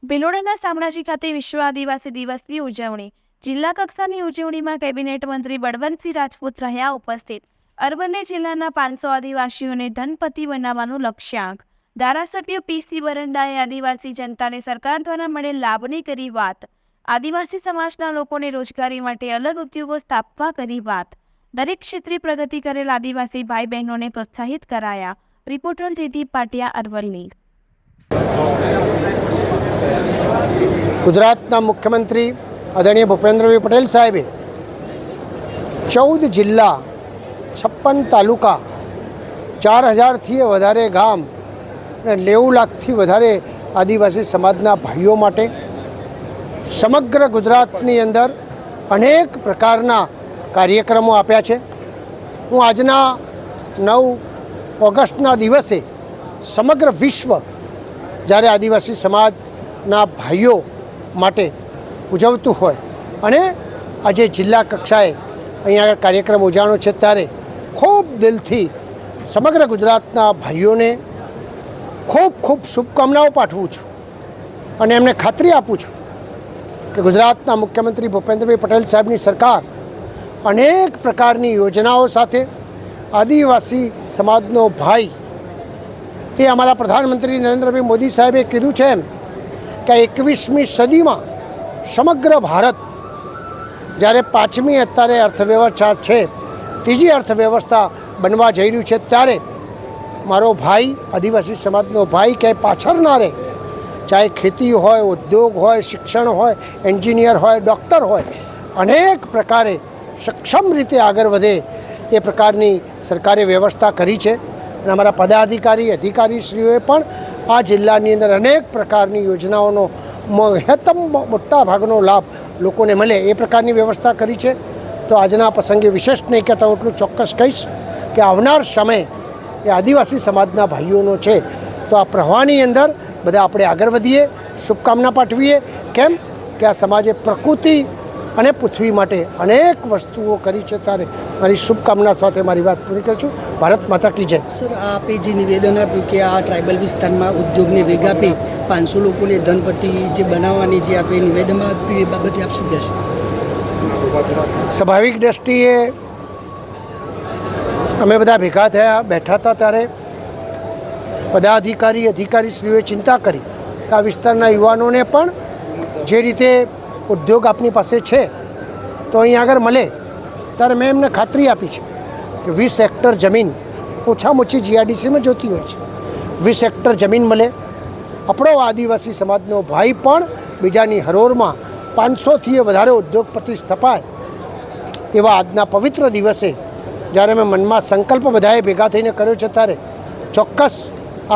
ભિલોડાના શામળાજી ખાતે વિશ્વ આદિવાસી દિવસની ઉજવણી. જિલ્લા કક્ષાની ઉજવણીમાં કેબિનેટ મંત્રી બળવંતસિંહ રાજપૂત રહ્યા ઉપસ્થિત. અરવલ્લી જિલ્લાના 500 આદિવાસીઓને ધનપતિ બનાવવાનું લક્ષ્યાંક. ધારાસભ્ય પીસી બરંડાએ આદિવાસી જનતાને સરકાર દ્વારા મળેલ લાભની કરી વાત. આદિવાસી સમાજના લોકોને રોજગારી માટે અલગ ઉદ્યોગો સ્થાપવા કરી વાત. દરેક ક્ષેત્રે પ્રગતિ કરેલ આદિવાસી ભાઈ બહેનોને પ્રોત્સાહિત કરાયા. રિપોર્ટર જયદીપ પાટિયા, અરવલ્લી. ગુજરાતના મુખ્યમંત્રી આદરણીય ભૂપેન્દ્રભાઈ પટેલ સાહેબે 14 જિલ્લા 56 તાલુકા 4000થી વધારે ગામ અને 90 લાખથી વધારે આદિવાસી સમાજના ભાઈઓ માટે સમગ્ર ગુજરાતની અંદર અનેક પ્રકારના કાર્યક્રમો આપ્યા છે. હું આજના 9 ઓગસ્ટના દિવસે સમગ્ર વિશ્વ જ્યારે આદિવાસી સમાજના ભાઈઓ માટે ઉજવતું હોય અને આજે જિલ્લા કક્ષાએ અહીંયા આગળ કાર્યક્રમ ઉજાણો છે, ત્યારે ખૂબ દિલથી સમગ્ર ગુજરાતના ભાઈઓને ખૂબ ખૂબ શુભકામનાઓ પાઠવું છું અને એમને ખાતરી આપું છું કે ગુજરાતના મુખ્યમંત્રી ભૂપેન્દ્રભાઈ પટેલ સાહેબની સરકાર અનેક પ્રકારની યોજનાઓ સાથે આદિવાસી સમાજનો ભાઈ, એ અમારા પ્રધાનમંત્રી નરેન્દ્રભાઈ મોદી સાહેબે કીધું છે એમ કે 21મી સદીમાં સમગ્ર ભારત જ્યારે 5મી અત્યારે અર્થવ્યવસ્થા છે, ત્રીજી અર્થવ્યવસ્થા બનવા જઈ રહ્યું છે, ત્યારે મારો ભાઈ આદિવાસી સમાજનો ભાઈ ક્યાંય પાછળ ના રહે. ચાહે ખેતી હોય, ઉદ્યોગ હોય, શિક્ષણ હોય, એન્જિનિયર હોય, ડૉક્ટર હોય, અનેક પ્રકારે સક્ષમ રીતે આગળ વધે એ પ્રકારની સરકારે વ્યવસ્થા કરી છે. અને અમારા પદાધિકારી અધિકારીશ્રીઓએ પણ આ જિલ્લાની અંદર અનેક પ્રકારની યોજનાઓનો મહત્તમ મોટા ભાગનો લાભ લોકોને મળે એ પ્રકારની વ્યવસ્થા કરી છે. તો આજના પ્રસંગે વિશેષ નહીં કહેતા હું એટલું ચોક્કસ કહીશ કે આવનાર સમય એ આદિવાસી સમાજના ભાઈઓનો છે. તો આ પ્રવાહની અંદર બધા આપણે આગળ વધીએ, શુભકામના પાઠવીએ. કેમ કે આ સમાજે પ્રકૃતિ અને પૃથ્વી માટે અનેક વસ્તુઓ કરી છે. ત્યારે મારી શુભકામના સાથે મારી વાત પૂરી કરું છું. ભારત માતા કી જય. સર, આપે જે નિવેદન આપ્યું કે આ ટ્રાઇબલ વિસ્તારમાં ઉદ્યોગને વેગ આપી 500 લોકોને ધનપતિ જે બનાવવાની જે આપણે નિવેદનમાં આપ્યું, એ બાબતે આપ શું કહેશો? સ્વાભાવિક દ્રષ્ટિએ અમે બધા ભેગા થયા, બેઠા હતા, ત્યારે પદાધિકારી અધિકારીશ્રીઓએ ચિંતા કરી કે આ વિસ્તારના યુવાનોને પણ જે રીતે ઉદ્યોગ આપની પાસે છે તો અહીં આગળ મળે. ત્યારે મેં એમને ખાતરી આપી છે કે 20 હેક્ટર જમીન ઓછામાં ઓછી જીઆરડીસીમાં જોતી હોય છે. 20 હેક્ટર જમીન મળે. આપણો આદિવાસી સમાજનો ભાઈ પણ બીજાની હરોળમાં 500થી વધારે ઉદ્યોગપતિ સ્થપાય એવા આજના પવિત્ર દિવસે જ્યારે મેં મનમાં સંકલ્પ બધાએ ભેગા થઈને કર્યો છે, ત્યારે ચોક્કસ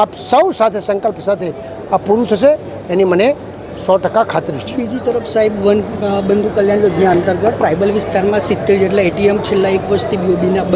આપ સૌ સાથે સંકલ્પ સાથે આ પૂરું થશે એની મને 100% ખાતરી છે. બીજી તરફ સાહેબ, વન બંધુ કલ્યાણ યોજના અંતર્ગત ટ્રાઇબલ વિસ્તારમાં 70 જેટલા એટીએમ છેલ્લા 1 વર્ષથી બીઓબીના બંધ